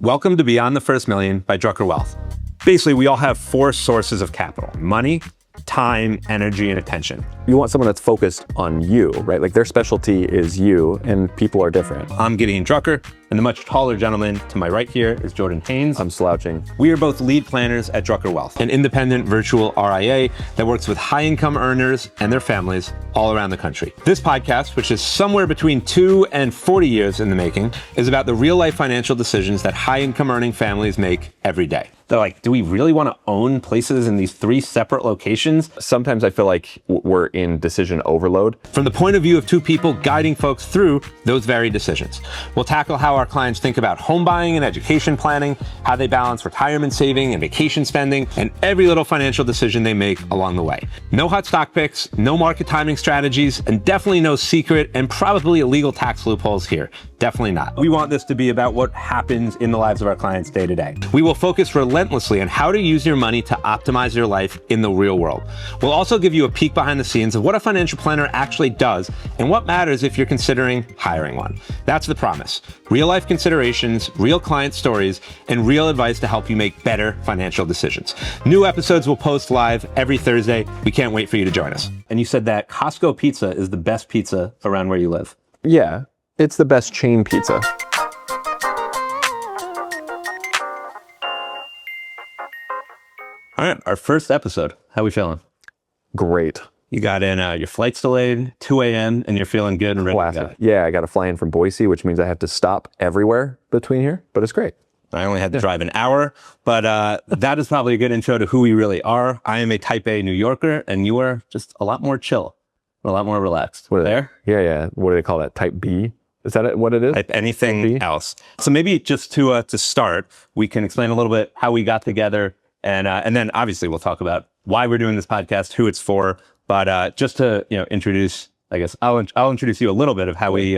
Welcome to Beyond the First Million by Drucker Wealth. Basically, we all have four sources of capital: money, time, energy, and attention. You want someone that's focused on you, right? Like their specialty is you, and people are different. I'm Gideon Drucker, and the much taller gentleman to my right here is Jordan Haines. I'm slouching. We are both lead planners at Drucker Wealth, an independent virtual RIA that works with high-income earners and their families all around the country. This podcast, which is somewhere between 2 and 40 years in the making, is about the real-life financial decisions that high-income earning families make every day. They're like, do we really want to own places in these 3 separate locations? Sometimes I feel like we're in decision overload. From the point of view of 2 people guiding folks through those very decisions, we'll tackle how our clients think about home buying and education planning, how they balance retirement saving and vacation spending, and every little financial decision they make along the way. No hot stock picks, no market timing strategies, and definitely no secret and probably illegal tax loopholes here. Definitely not. We want this to be about what happens in the lives of our clients day to day. We will focus relentlessly on how to use your money to optimize your life in the real world. We'll also give you a peek behind the scenes of what a financial planner actually does and what matters if you're considering hiring one. That's the promise. Real life considerations, real client stories, and real advice to help you make better financial decisions. New episodes will post live every Thursday. We can't wait for you to join us. And you said that Costco pizza is the best pizza around where you live. Yeah, it's the best chain pizza. All right, our first episode. How we feeling? Great. You got in, your flight's delayed, 2 a.m., and you're feeling good and ready Classic. to go. Yeah, I got to fly in from Boise, which means I have to stop everywhere between here, but it's great. I only had to drive an hour, but that is probably a good intro to who we really are. I am a type A New Yorker, and you are just a lot more chill, a lot more relaxed. What There? Yeah. What do they call that? Type B? Is that what it is? Type anything else. So maybe just to start, we can explain a little bit how we got together, and then obviously we'll talk about why we're doing this podcast, who it's for. But just to introduce, I guess I'll introduce you a little bit of how we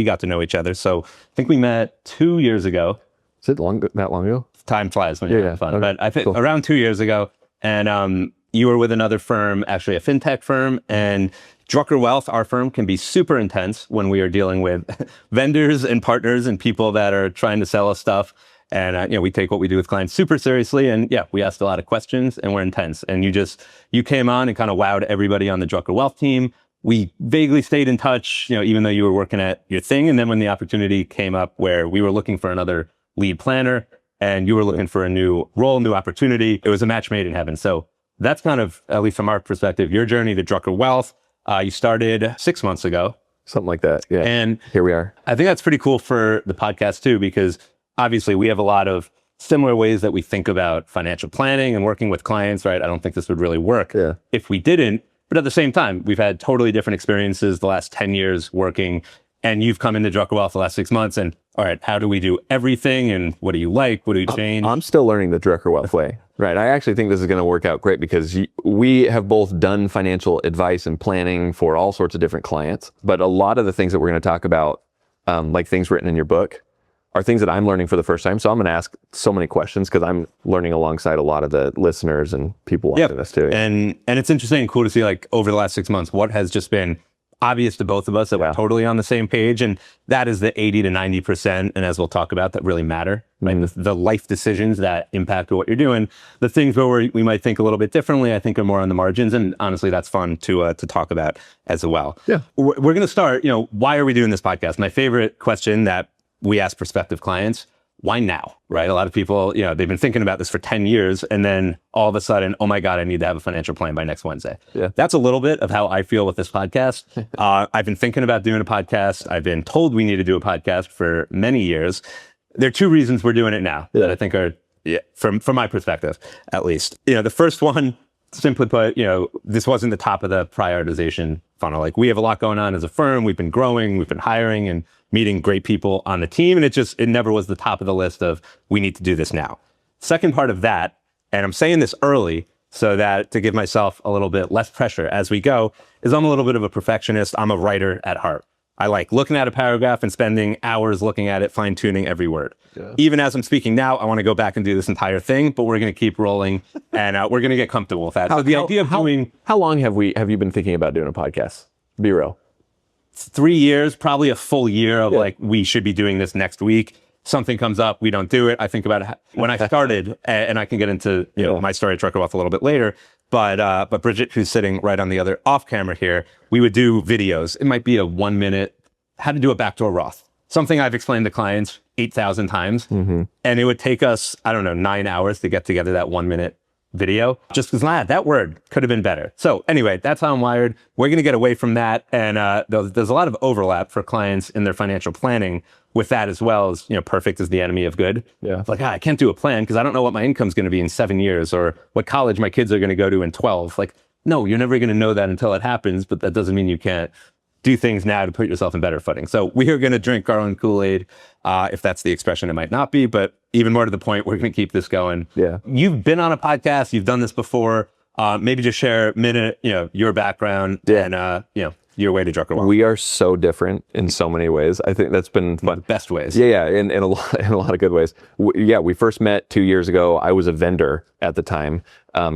got to know each other. So I think we met 2 years ago. Is it that long ago? Time flies when you're having fun. Okay. But I think around 2 years ago, and you were with another firm, actually a fintech firm, and Drucker Wealth, our firm, can be super intense when we are dealing with vendors and partners and people that are trying to sell us stuff. And we take what we do with clients super seriously. And yeah, we asked a lot of questions and we're intense. And you came on and kind of wowed everybody on the Drucker Wealth team. We vaguely stayed in touch, even though you were working at your thing. And then when the opportunity came up where we were looking for another lead planner and you were looking for a new role, new opportunity, it was a match made in heaven. So that's kind of, at least from our perspective, your journey to Drucker Wealth. You started 6 months ago. Something like that. Yeah. And here we are. I think that's pretty cool for the podcast too, because obviously we have a lot of similar ways that we think about financial planning and working with clients, right? I don't think this would really work if we didn't. But at the same time, we've had totally different experiences the last 10 years working, and you've come into Drucker Wealth the last 6 months. And all right, how do we do everything? And what do you like? What do you change? I'm still learning the Drucker Wealth way, right? I actually think this is going to work out great because we have both done financial advice and planning for all sorts of different clients. But a lot of the things that we're going to talk about, like things written in your book, are things that I'm learning for the first time. So I'm going to ask so many questions because I'm learning alongside a lot of the listeners and people watching this too. And it's interesting and cool to see, like, over the last 6 months, what has just been obvious to both of us that we're totally on the same page. And that is the 80 to 90%. And as we'll talk about, that really matter, right? The life decisions that impact what you're doing. The things where we might think a little bit differently, I think are more on the margins. And honestly, that's fun to talk about as well. Yeah. We're going to start, why are we doing this podcast? My favorite question that we ask prospective clients, why now, right? A lot of people, they've been thinking about this for 10 years and then all of a sudden, oh my God, I need to have a financial plan by next Wednesday. Yeah. That's a little bit of how I feel with this podcast. I've been thinking about doing a podcast. I've been told we need to do a podcast for many years. There are 2 reasons we're doing it now that I think are, from my perspective, at least. The first one, simply put, this wasn't the top of the prioritization funnel. Like, we have a lot going on as a firm. We've been growing, we've been hiring and meeting great people on the team. And it never was the top of the list of, we need to do this now. Second part of that, and I'm saying this early so that to give myself a little bit less pressure as we go, is I'm a little bit of a perfectionist. I'm a writer at heart. I like looking at a paragraph and spending hours looking at it, fine tuning every word. Yeah. Even as I'm speaking now, I want to go back and do this entire thing, but we're going to keep rolling and we're going to get comfortable with that. How long have you been thinking about doing a podcast? Be real. 3 years, probably a full year of like, we should be doing this next week. something comes up, we don't do it. I think about it when I started, and I can get into my story at Drucker Wealth a little bit later. But Bridget, who's sitting right on the other off camera here, we would do videos. It might be a 1 minute, how to do a backdoor Roth. Something I've explained to clients 8,000 times. And it would take us, I don't know, 9 hours to get together that 1 minute video, just because that word could have been better. So anyway, that's how I'm wired. We're going to get away from that. And there's a lot of overlap for clients in their financial planning with that, as well as, perfect is the enemy of good. Yeah. Like, I can't do a plan because I don't know what my income's going to be in 7 years or what college my kids are going to go to in 12. Like, no, you're never going to know that until it happens, but that doesn't mean you can't do things now to put yourself in better footing. So we are going to drink our own Kool-Aid, if that's the expression. It might not be, but even more to the point, we're going to keep this going. Yeah. You've been on a podcast. You've done this before. Maybe just share a minute, your background and, your way to Drucker Wealth. We are so different in so many ways. I think that's been fun. The best ways. Yeah, in a lot of good ways. We first met 2 years ago. I was a vendor at the time,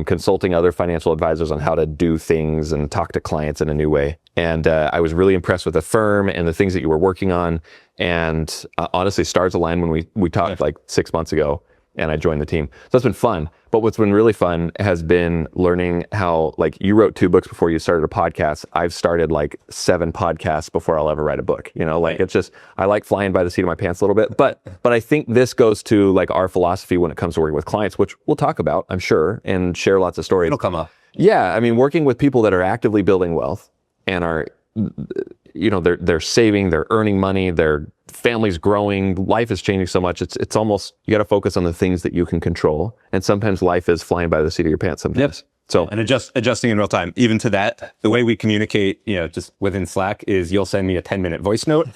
consulting other financial advisors on how to do things and talk to clients in a new way. And I was really impressed with the firm and the things that you were working on. And honestly, stars aligned when we talked like 6 months ago, and I joined the team. So that's been fun. But what's been really fun has been learning how, like, you wrote 2 books before you started a podcast. I've started like 7 podcasts before I'll ever write a book. It's just, I like flying by the seat of my pants a little bit. But I think this goes to like our philosophy when it comes to working with clients, which we'll talk about, I'm sure, and share lots of stories. It'll come up. Yeah. I mean, working with people that are actively building wealth and are, they're saving, they're earning money, their family's growing, life is changing so much. It's almost, you got to focus on the things that you can control. And sometimes life is flying by the seat of your pants sometimes. Yep. So, and adjusting in real time. Even to that, the way we communicate, just within Slack is you'll send me a 10-minute voice note.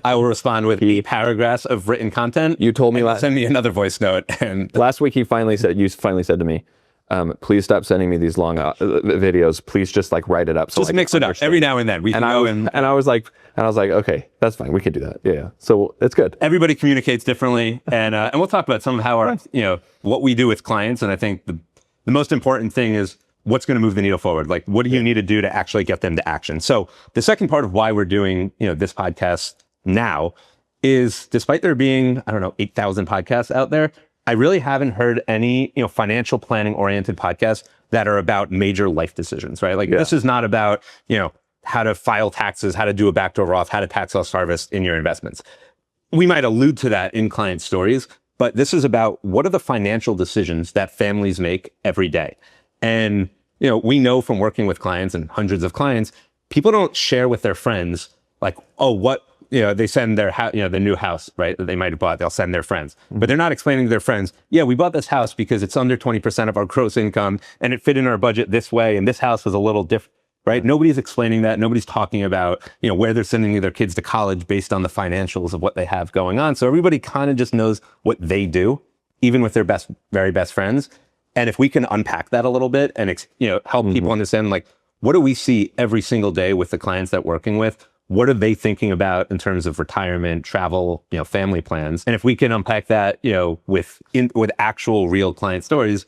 I will respond with 8 paragraphs of written content. You told me send me another voice note. And last week you finally said to me, please stop sending me these long videos. Please just like write it up. So just mix it up every now and then. I was like, okay, that's fine. We can do that. Yeah. So it's good. Everybody communicates differently, and we'll talk about some of how our, what we do with clients. And I think the most important thing is what's going to move the needle forward. Like, what do you need to do to actually get them to action? So the second part of why we're doing, this podcast now is, despite there being, 8,000 podcasts out there, I really haven't heard any, financial planning oriented podcasts that are about major life decisions, right? Like, this is not about, how to file taxes, how to do a backdoor Roth, how to tax loss harvest in your investments. We might allude to that in client stories, but this is about what are the financial decisions that families make every day. And, we know from working with clients and hundreds of clients, people don't share with their friends like, oh, what, they send their house, the new house, right, that they might have bought, they'll send their friends. But they're not explaining to their friends, we bought this house because it's under 20% of our gross income and it fit in our budget this way. And this house was a little different, right? Nobody's explaining that. Nobody's talking about, where they're sending their kids to college based on the financials of what they have going on. So everybody kind of just knows what they do, even with their very best friends. And if we can unpack that a little bit and, help people understand, like, what do we see every single day with the clients that we're working with? What are they thinking about in terms of retirement, travel, family plans? And if we can unpack that, with actual real client stories,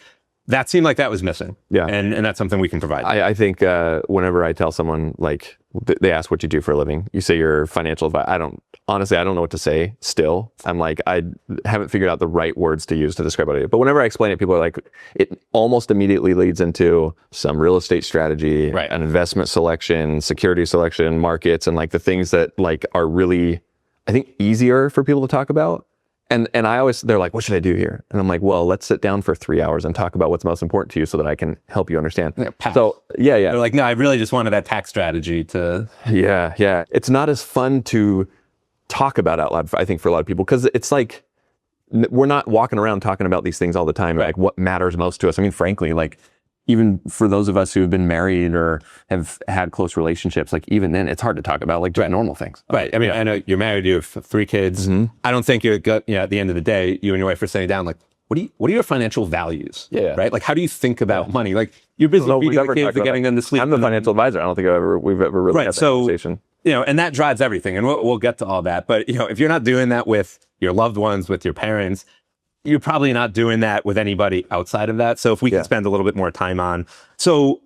that seemed like that was missing. Yeah. And that's something we can provide. I think whenever I tell someone, like, they ask what you do for a living, you say you're financial advisor. I don't know what to say still. I'm like, I haven't figured out the right words to use to describe what I do. But whenever I explain it, people are like, it almost immediately leads into some real estate strategy, right, an investment selection, security selection, markets, and like the things that like are really, I think, easier for people to talk about. And they're like, what should I do here? And I'm like, well, let's sit down for 3 hours and talk about what's most important to you so that I can help you understand. So, yeah. They're like, no, I really just wanted that tax strategy to. Yeah. It's not as fun to talk about out loud, I think, for a lot of people, because it's like, we're not walking around talking about these things all the time, right, like what matters most to us. I mean, frankly, like, even for those of us who have been married or have had close relationships, like even then it's hard to talk about like just normal things. Right. I mean, I know you're married, you have 3 kids. I don't think at the end of the day, you and your wife are sitting down like, what are your financial values? Yeah. Right. Like, how do you think about money? Like, you're busy feeding the kids and getting them to sleep. I'm the financial advisor. I don't think we've ever really had that conversation. And that drives everything. And we'll get to all that. But, if you're not doing that with your loved ones, with your parents, you're probably not doing that with anybody outside of that. So if we can spend a little bit more time on. So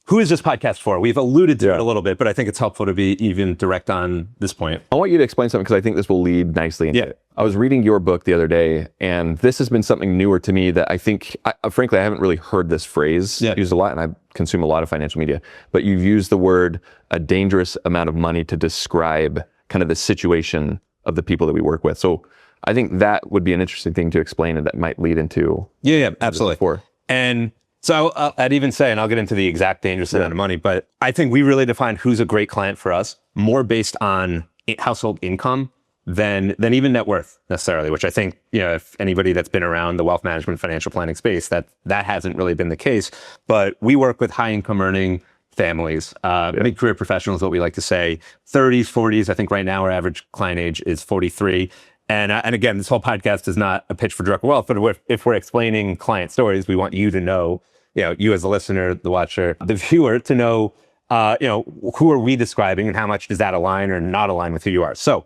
who is this podcast for? We've alluded to it a little bit, but I think it's helpful to be even direct on this point. I want you to explain something because I think this will lead nicely into it. I was reading your book the other day, and this has been something newer to me that I think, frankly, I haven't really heard this phrase used a lot, and I consume a lot of financial media, but you've used the word a dangerous amount of money to describe kind of the situation of the people that we work with. So I think that would be an interesting thing to explain, and that might lead into... Yeah, absolutely. And so I'd even say, and I'll get into the exact dangerous amount of money, but I think we really define who's a great client for us more based on household income than even net worth necessarily, which I think, if anybody that's been around the wealth management, financial planning space, that hasn't really been the case. But we work with high income earning families, mid-career professionals, what we like to say, 30s, 40s. I think right now our average client age is 43. And again, this whole podcast is not a pitch for Drucker Wealth, but if we're explaining client stories, we want you to know, you as a listener, the watcher, the viewer, to know, who are we describing and how much does that align or not align with who you are. So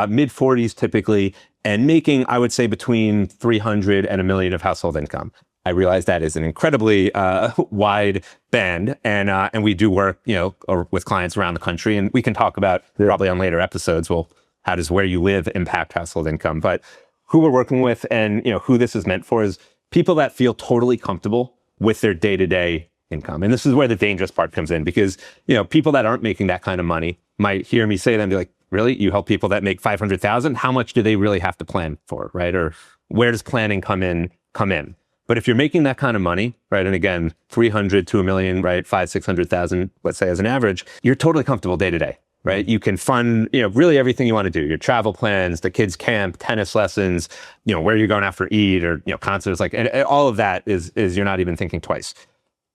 mid 40s typically, and making, I would say, between 300 and $1 million of household income. I realize that is an incredibly wide band, and we do work, with clients around the country, and we can talk about probably on later episodes. Well, how does where you live impact household income? But who we're working with and who this is meant for is people that feel totally comfortable with their day-to-day income. And this is where the dangerous part comes in, because people that aren't making that kind of money might hear me say that and be like, really? You help people that make 500,000? How much do they really have to plan for, right? Or where does planning come in? But if you're making that kind of money, right? And again, 300 to $1 million, right? 500,000-600,000, let's say as an average, you're totally comfortable day to day, right? You can fund, really everything you want to do, your travel plans, the kids' camp, tennis lessons, where you're going out for eat or, concerts, and all of that is you're not even thinking twice.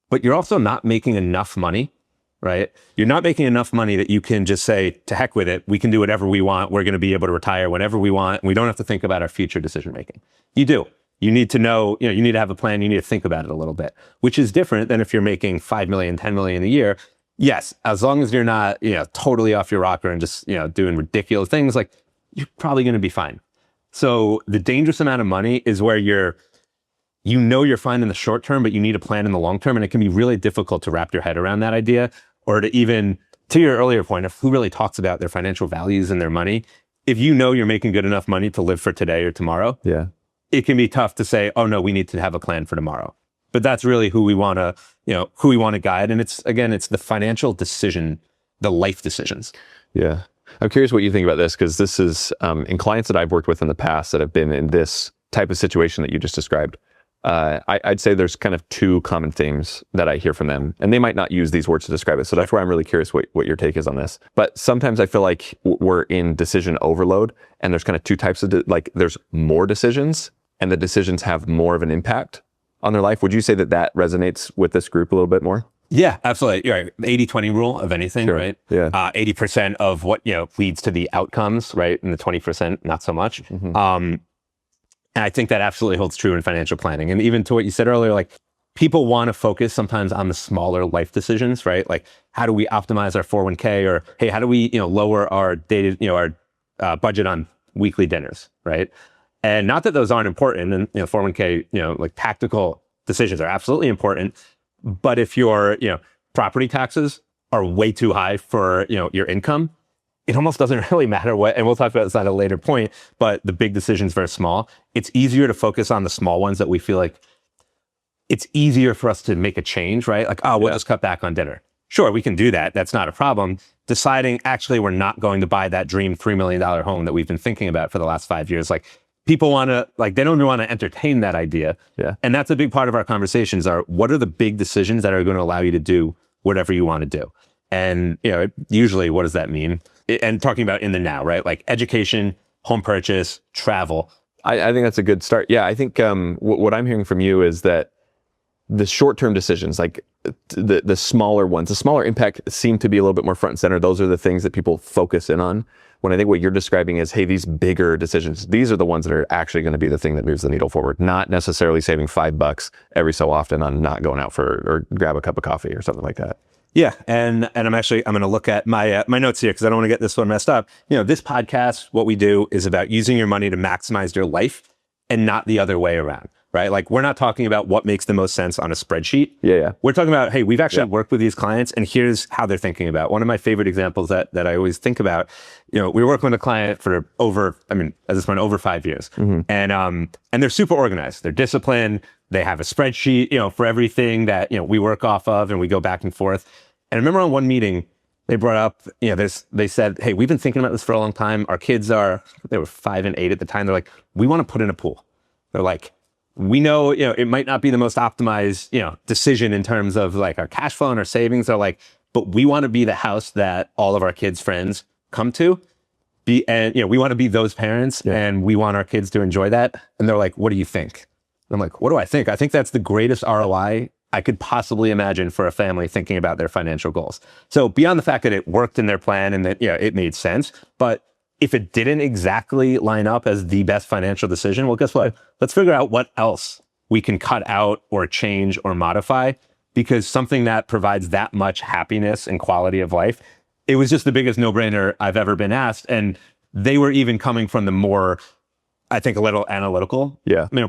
But you're also not making enough money, right? You're not making enough money that you can just say, to heck with it. We can do whatever we want. We're going to be able to retire whenever we want. We don't have to think about our future decision making. You do. You need to know, you need to have a plan. You need to think about it a little bit, which is different than if you're making 5 million, 10 million a year. Yes, as long as you're not, totally off your rocker and just, doing ridiculous things, you're probably going to be fine. So the dangerous amount of money is where you're fine in the short term, but you need a plan in the long term. And it can be really difficult to wrap your head around that idea, or to even, to your earlier point of who really talks about their financial values and their money. If you're making good enough money to live for today or tomorrow, it can be tough to say, oh no, we need to have a plan for tomorrow. But that's really who we want to, guide. And it's the financial decision, the life decisions. Yeah. I'm curious what you think about this, because this is, in clients that I've worked with in the past that have been in this type of situation that you just described, I'd say there's kind of two common themes that I hear from them, and they might not use these words to describe it. So that's why I'm really curious what your take is on this. But sometimes I feel like we're in decision overload, and there's kind of two types of, there's more decisions, and the decisions have more of an impact on their life. Would you say that resonates with this group a little bit more? Yeah, absolutely. You're right. 80-20 rule of anything, right? Yeah. 80% of what, leads to the outcomes, right? And the 20%, not so much. Mm-hmm. And I think that absolutely holds true in financial planning. And even to what you said earlier, people want to focus sometimes on the smaller life decisions, right? How do we optimize our 401k, or, hey, how do we, lower our our budget on weekly dinners, right? And not that those aren't important, and 401k, tactical decisions are absolutely important. But if your property taxes are way too high for your income, it almost doesn't really matter what. And we'll talk about this at a later point. But the big decisions very small. It's easier to focus on the small ones that we feel like it's easier for us to make a change, right? We'll just cut back on dinner. Sure, we can do that. That's not a problem. Deciding actually we're not going to buy that dream $3 million home that we've been thinking about for the last 5 years, people want to, they don't want to entertain that idea. Yeah. And that's a big part of our conversations are, what are the big decisions that are going to allow you to do whatever you want to do? And, usually what does that mean? And talking about in the now, right? Education, home purchase, travel. I think that's a good start. Yeah, I think what I'm hearing from you is that the short-term decisions, the smaller ones, the smaller impact seem to be a little bit more front and center. Those are the things that people focus in on. When I think what you're describing is, hey, these bigger decisions, these are the ones that are actually going to be the thing that moves the needle forward, not necessarily saving $5 every so often on not going out or grab a cup of coffee or something like that. Yeah, and I'm going to look at my notes here because I don't want to get this one messed up. This podcast, what we do is about using your money to maximize your life and not the other way around. right? Like we're not talking about what makes the most sense on a spreadsheet. Yeah. We're talking about, hey, we've actually worked with these clients and here's how they're thinking about. One of my favorite examples that I always think about, we were working with a client for at this point, over 5 years. And they're super organized. They're disciplined. They have a spreadsheet, for everything that, we work off of and we go back and forth. And I remember on one meeting, they brought up, they said, hey, we've been thinking about this for a long time. Our kids they were 5 and 8 at the time. They're like, we want to put in a pool. They're like, we know, it might not be the most optimized, decision in terms of like our cash flow and our savings. They're like, but we want to be the house that all of our kids' friends come to. And we want to be those parents and we want our kids to enjoy that. And they're like, what do you think? And I'm like, what do I think? I think that's the greatest ROI I could possibly imagine for a family thinking about their financial goals. So beyond the fact that it worked in their plan and that, it made sense, but if it didn't exactly line up as the best financial decision, well, guess what? Let's figure out what else we can cut out or change or modify, because something that provides that much happiness and quality of life, it was just the biggest no-brainer I've ever been asked. And they were even coming from the more, I think, a little analytical,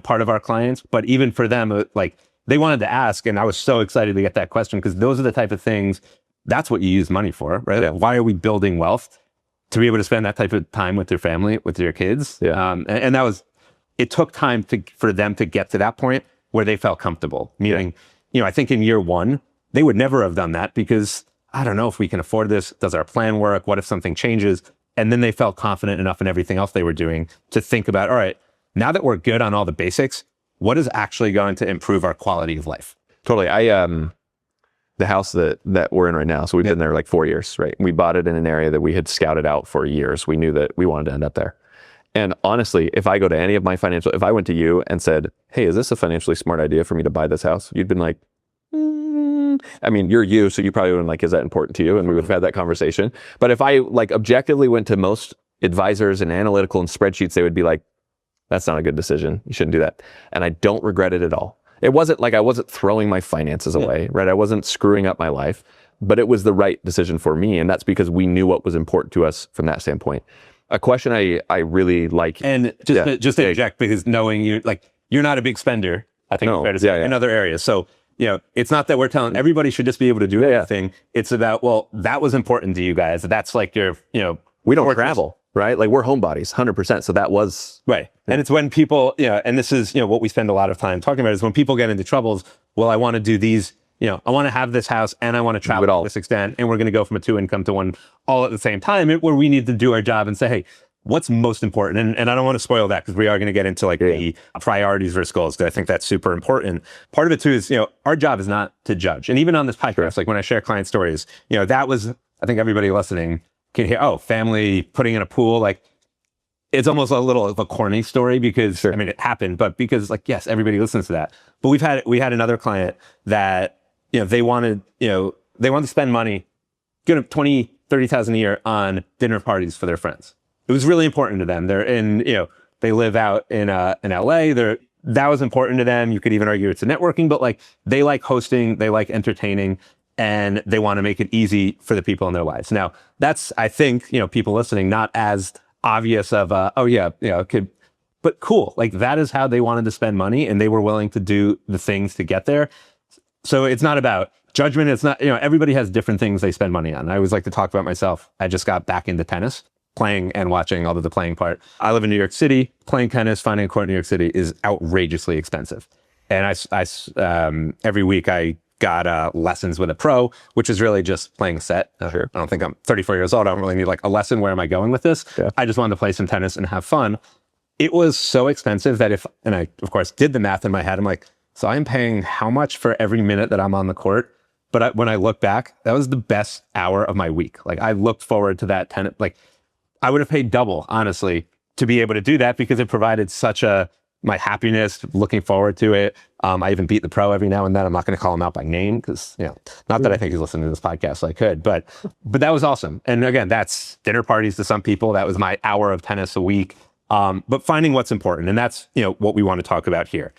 part of our clients. But even for them, like, they wanted to ask, and I was so excited to get that question because those are the type of things, that's what you use money for, right? Yeah. Why are we building wealth? To be able to spend that type of time with your family, with your kids. And that was, it took time for them to get to that point where they felt comfortable. Meaning, I think in year one, they would never have done that because I don't know if we can afford this. Does our plan work? What if something changes? And then they felt confident enough in everything else they were doing to think about, all right, now that we're good on all the basics, what is actually going to improve our quality of life? Totally. The house that we're in right now, so we've been there like 4 years, right? We bought it in an area that we had scouted out for years. We knew that we wanted to end up there. And honestly, if I go to any of my if I went to you and said, hey, is this a financially smart idea for me to buy this house? You'd been like, I mean, you're you, so you probably wouldn't like, is that important to you? And we would have had that conversation. But if I like objectively went to most advisors and analytical and spreadsheets, they would be like, that's not a good decision. You shouldn't do that. And I don't regret it at all. It wasn't like I wasn't throwing my finances away, right? I wasn't screwing up my life, but it was the right decision for me. And that's because we knew what was important to us from that standpoint. A question I really like. And just to interject, because knowing you're not a big spender, I think it's fair to say, in other areas. So, it's not that we're telling everybody should just be able to do everything. It's about, well, that was important to you guys. That's like your, we don't travel. Right? Like we're homebodies, 100%. So that was... Right. And it's when people, and this is, what we spend a lot of time talking about is when people get into troubles, well, I want to do these, I want to have this house and I want to travel to this extent. And we're going to go from a 2 income to 1 all at the same time, where we need to do our job and say, hey, what's most important? And I don't want to spoil that because we are going to get into the priorities versus goals, because I think that's super important. Part of it too is, our job is not to judge. And even on this podcast, like when I share client stories, that was, I think everybody listening can hear, family putting in a pool, like it's almost a little of a corny story because I mean, it happened, but because yes, everybody listens to that. But we had another client that, they wanted to spend money, get $20,000, $30,000 a year on dinner parties for their friends. It was really important to them. They're in, they live out in LA. That was important to them. You could even argue it's a networking, but they like hosting, they like entertaining, and they want to make it easy for the people in their lives. Now, that's, I think, people listening, not as obvious of, but cool. That is how they wanted to spend money, and they were willing to do the things to get there. So it's not about judgment. It's not, everybody has different things they spend money on. I always like to talk about myself. I just got back into tennis, playing and watching, although the playing part. I live in New York City. Playing tennis, finding a court in New York City is outrageously expensive. And I every week I got lessons with a pro, which is really just playing a set. I don't think I'm 34 years old. I don't really need a lesson. Where am I going with this? I just wanted to play some tennis and have fun. It was so expensive that and I, of course, did the math in my head. I'm like, so I'm paying how much for every minute that I'm on the court? But when I look back, that was the best hour of my week. I looked forward to that tennis. I would have paid double, honestly, to be able to do that because it provided such my happiness, looking forward to it. I even beat the pro every now and then. I'm not going to call him out by name because, not that I think he's listening to this podcast, so I could, but that was awesome. And again, that's dinner parties to some people. That was my hour of tennis a week. But finding what's important, and that's, what we want to talk about here.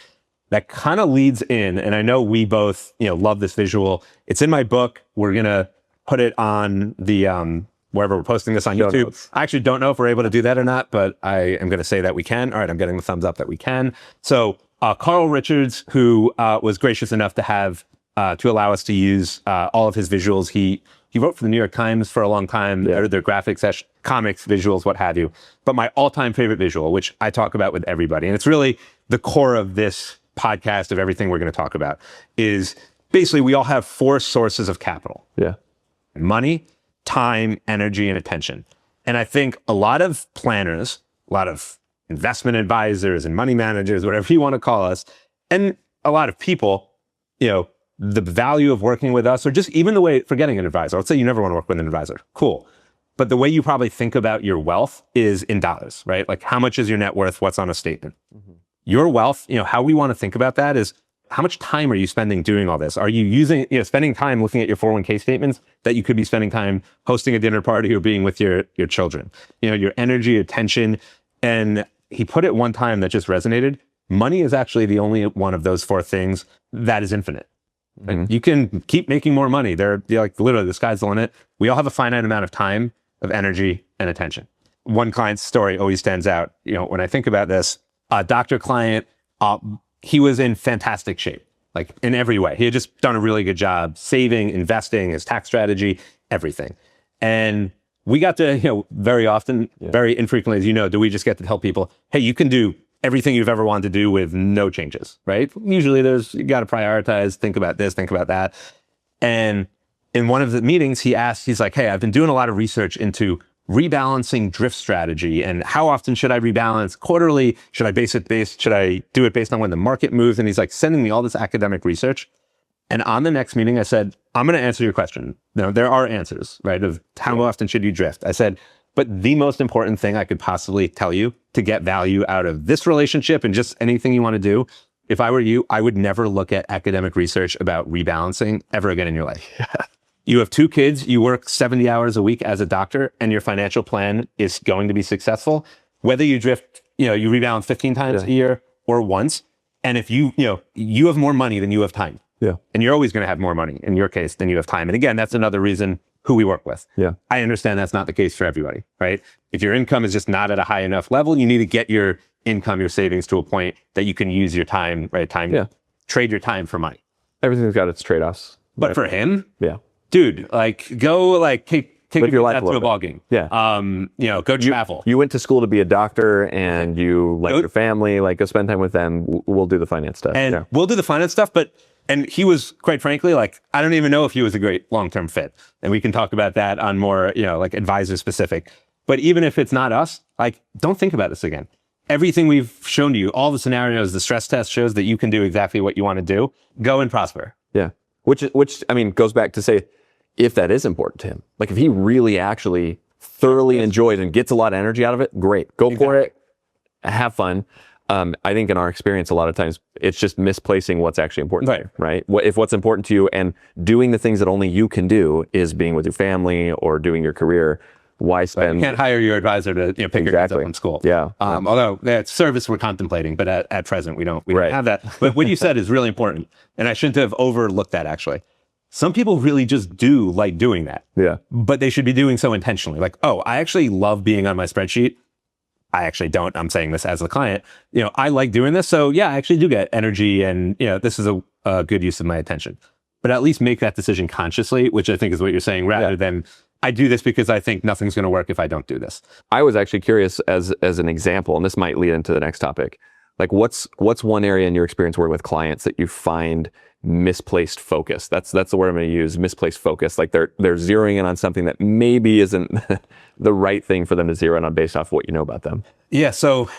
That kind of leads in, and I know we both, love this visual. It's in my book. We're going to put it on the, wherever we're posting this on YouTube. I actually don't know if we're able to do that or not, but I am going to say that we can. All right, I'm getting the thumbs up that we can. So Carl Richards, who was gracious enough to allow us to use all of his visuals. He wrote for the New York Times for a long time, edited their graphics, comics, visuals, what have you. But my all-time favorite visual, which I talk about with everybody, and it's really the core of this podcast of everything we're going to talk about, is basically we all have 4 sources of capital. Yeah. Money, time, energy, and attention. And I think a lot of planners, a lot of investment advisors and money managers, whatever you want to call us, and a lot of people, the value of working with us, or just even the way for getting an advisor. Let's say you never want to work with an advisor. Cool. But the way you probably think about your wealth is in dollars, right? Like how much is your net worth? What's on a statement? Mm-hmm. Your wealth, how we want to think about that is how much time are you spending doing all this? Are you spending time looking at your 401k statements that you could be spending time hosting a dinner party or being with your children? Your energy, attention. And he put it one time that just resonated. Money is actually the only one of those 4 things that is infinite. Mm-hmm. You can keep making more money. They're like literally the sky's the limit. We all have a finite amount of time, of energy, and attention. One client's story always stands out. When I think about this, a doctor client, he was in fantastic shape, like in every way. He had just done a really good job saving, investing, his tax strategy, everything. And we got to, very often, very infrequently, as do we just get to tell people, hey, you can do everything you've ever wanted to do with no changes, right? Usually you got to prioritize, think about this, think about that. And in one of the meetings, he's like, hey, I've been doing a lot of research into rebalancing drift strategy and how often should I rebalance quarterly? Should I should I do it based on when the market moves? And he's like sending me all this academic research. And on the next meeting, I said, I'm going to answer your question. There are answers, right? Of how often should you drift? I said, but the most important thing I could possibly tell you to get value out of this relationship and just anything you want to do, if I were you, I would never look at academic research about rebalancing ever again in your life. Yeah. You have 2 kids, you work 70 hours a week as a doctor, and your financial plan is going to be successful. Whether you drift, you rebalance 15 times a year or once. And if you have more money than you have time. Yeah. And you're always going to have more money in your case than you have time. And again, that's another reason who we work with. Yeah. I understand that's not the case for everybody, right? If your income is just not at a high enough level, you need to get your income, your savings to a point that you can use your time, right? Trade your time for money. Everything's got its trade-offs. But for him, dude, go take your life to a ball game. Yeah. Go travel. You went to school to be a doctor and you like your family, go spend time with them. We'll do the finance stuff. And we'll do the finance stuff, and he was, quite frankly, I don't even know if he was a great long-term fit. And we can talk about that on more, advisor specific. But even if it's not us, don't think about this again. Everything we've shown to you, all the scenarios, the stress test shows that you can do exactly what you want to do. Go and prosper. Yeah. Which goes back to say, if that is important to him, if he really actually thoroughly enjoys and gets a lot of energy out of it, great. Go for it. Have fun. I think in our experience, a lot of times it's just misplacing what's actually important to you, right? If what's important to you and doing the things that only you can do is being with your family or doing your career, why spend? You can't hire your advisor to pick your kids up from school. Yeah. Although that's service we're contemplating, but at present we don't have that. But what you said is really important, and I shouldn't have overlooked that actually. Some people really just do like doing that. Yeah. But they should be doing so intentionally. I actually love being on my spreadsheet. I actually don't. I'm saying this as a client. I like doing this. So yeah, I actually do get energy and, this is a good use of my attention. But at least make that decision consciously, which I think is what you're saying, rather than I do this because I think nothing's going to work if I don't do this. I was actually curious as an example, and this might lead into the next topic. What's one area in your experience working with clients that you find misplaced focus? That's the word I'm going to use, misplaced focus. They're zeroing in on something that maybe isn't the right thing for them to zero in on based off what you know about them. Yeah, so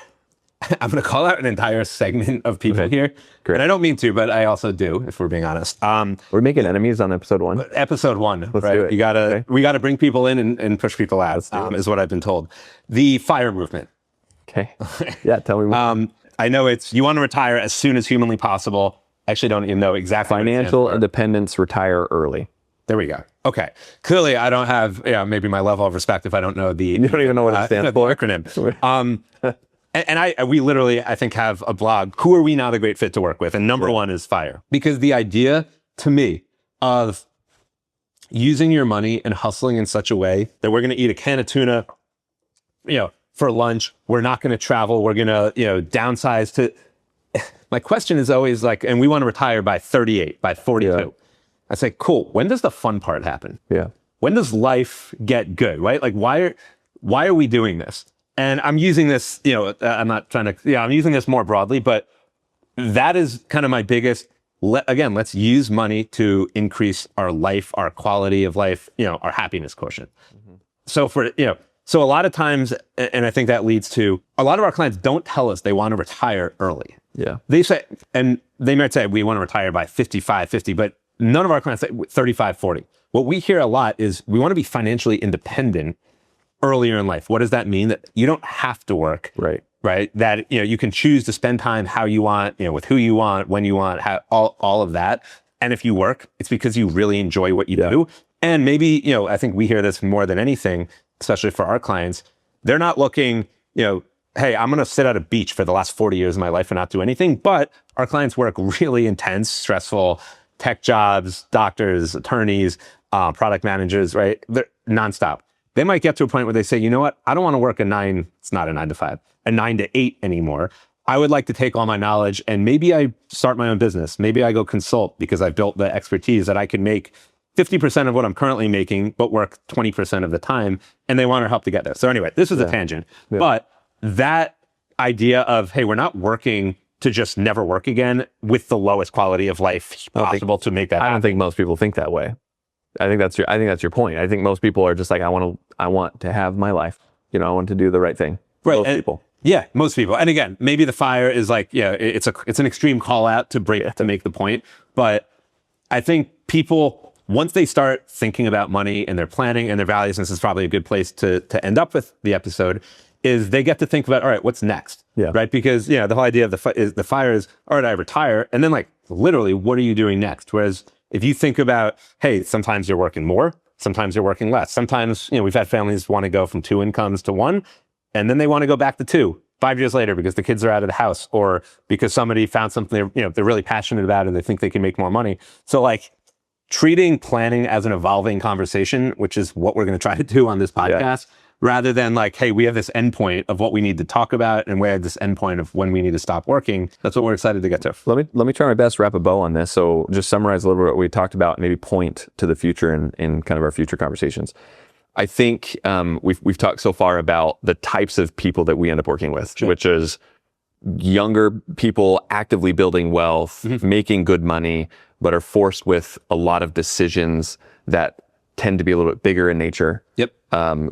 I'm going to call out an entire segment of people here. Great. And I don't mean to, but I also do, if we're being honest. We're making enemies on episode 1. Episode 1, Let's right? do it. We gotta bring people in and push people out, is what I've been told. The FIRE movement. Okay. Yeah, tell me more. I know you want to retire as soon as humanly possible. I actually don't even know exactly. Financial independence, retire early. There we go. Okay. Clearly, I don't have maybe my level of respect if I don't know the. You don't even know what it stands for. Acronym. And we literally, I think, have a blog. Who are we not a great fit to work with? And number one is FIRE, because the idea to me of using your money and hustling in such a way that we're going to eat a can of tuna, for lunch. We're not going to travel. We're going to, downsize to. my question is always like, and we want to retire by 38, by 42. Yeah. I say, cool. When does the fun part happen? Yeah. When does life get good, right? Like, why are we doing this? And I'm using this, I'm not trying to, I'm using this more broadly, but that is kind of my biggest, again, let's use money to increase our life, our quality of life, our happiness quotient. Mm-hmm. So a lot of times, and I think that leads to, a lot of our clients don't tell us they want to retire early. Yeah. They say, and they might say, we want to retire by 55, 50, but none of our clients say 35, 40. What we hear a lot is we want to be financially independent earlier in life. What does that mean? That you don't have to work. Right. That, you can choose to spend time how you want, with who you want, when you want, all of that. And if you work, it's because you really enjoy what you do. And maybe, I think we hear this more than anything, especially for our clients. They're not looking, hey, I'm going to sit at a beach for the last 40 years of my life and not do anything. But our clients work really intense, stressful tech jobs, doctors, attorneys, product managers, right? They're nonstop. They might get to a point where they say, you know what? I don't want to work it's not a 9 to 5, a 9 to 8 anymore. I would like to take all my knowledge and maybe I start my own business. Maybe I go consult because I've built the expertise that I can make 50% of what I'm currently making, but work 20% of the time. And they want our help to get there. So anyway, this is a tangent, but that idea of, hey, we're not working to just never work again with the lowest quality of life possible to make that happen. I don't think most people think that way. I think that's your point. I think most people are just like, I want to have my life. I want to do the right thing. Right. Most people. Yeah, most people. And again, maybe the fire is like, it's an extreme call out to make the point. But I think people, once they start thinking about money and their planning and their values, and this is probably a good place to end up with the episode, is they get to think about, all right, what's next? Yeah. Right. Because, the whole idea of the fire is, all right, I retire. And then like, literally, what are you doing next? Whereas if you think about, hey, sometimes you're working more, sometimes you're working less. Sometimes, we've had families want to go from 2 incomes to 1, and then they want to go back to 2 5 years later because the kids are out of the house or because somebody found something they're really passionate about and they think they can make more money. So like treating planning as an evolving conversation, which is what we're going to try to do on this podcast, rather than like, hey, we have this endpoint of what we need to talk about and we have this endpoint of when we need to stop working. That's what we're excited to get to. Let me try my best to wrap a bow on this. So just summarize a little bit what we talked about, maybe point to the future in kind of our future conversations. I think we've talked so far about the types of people that we end up working with, which is younger people actively building wealth, making good money, but are forced with a lot of decisions that tend to be a little bit bigger in nature. Yep.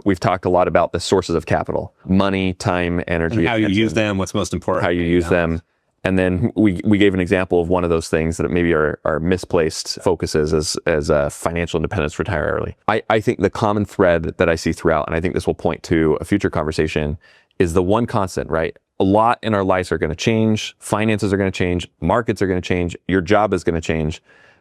We've talked a lot about the sources of capital, money, time, energy. And how you use them, what's most important. How you use them. And then we gave an example of one of those things that maybe are misplaced focuses as financial independence, retire early. I think the common thread that I see throughout, and I think this will point to a future conversation, is the one constant, right? A lot in our lives are going to change. Finances are going to change. Markets are going to change. Your job is going to change.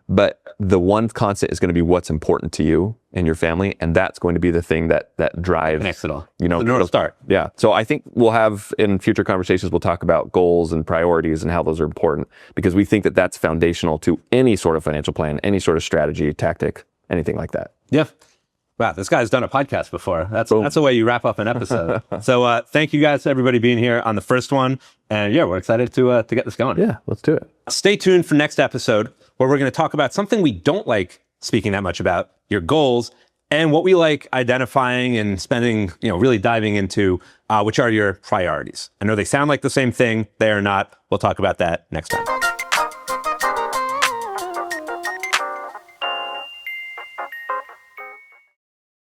But the one constant is going to be what's important to you and your family. And that's going to be the thing that drives, connects it all. the North Star. Yeah. So I think we'll have in future conversations, we'll talk about goals and priorities and how those are important because we think that that's foundational to any sort of financial plan, any sort of strategy, tactic, anything like that. Yeah. Wow, this guy's done a podcast before. That's the way you wrap up an episode. So thank you guys, everybody being here on the first one. And we're excited to get this going. Yeah, let's do it. Stay tuned for next episode where we're going to talk about something we don't like speaking that much about, your goals, and what we like identifying and spending, really diving into, which are your priorities. I know they sound like the same thing. They are not. We'll talk about that next time.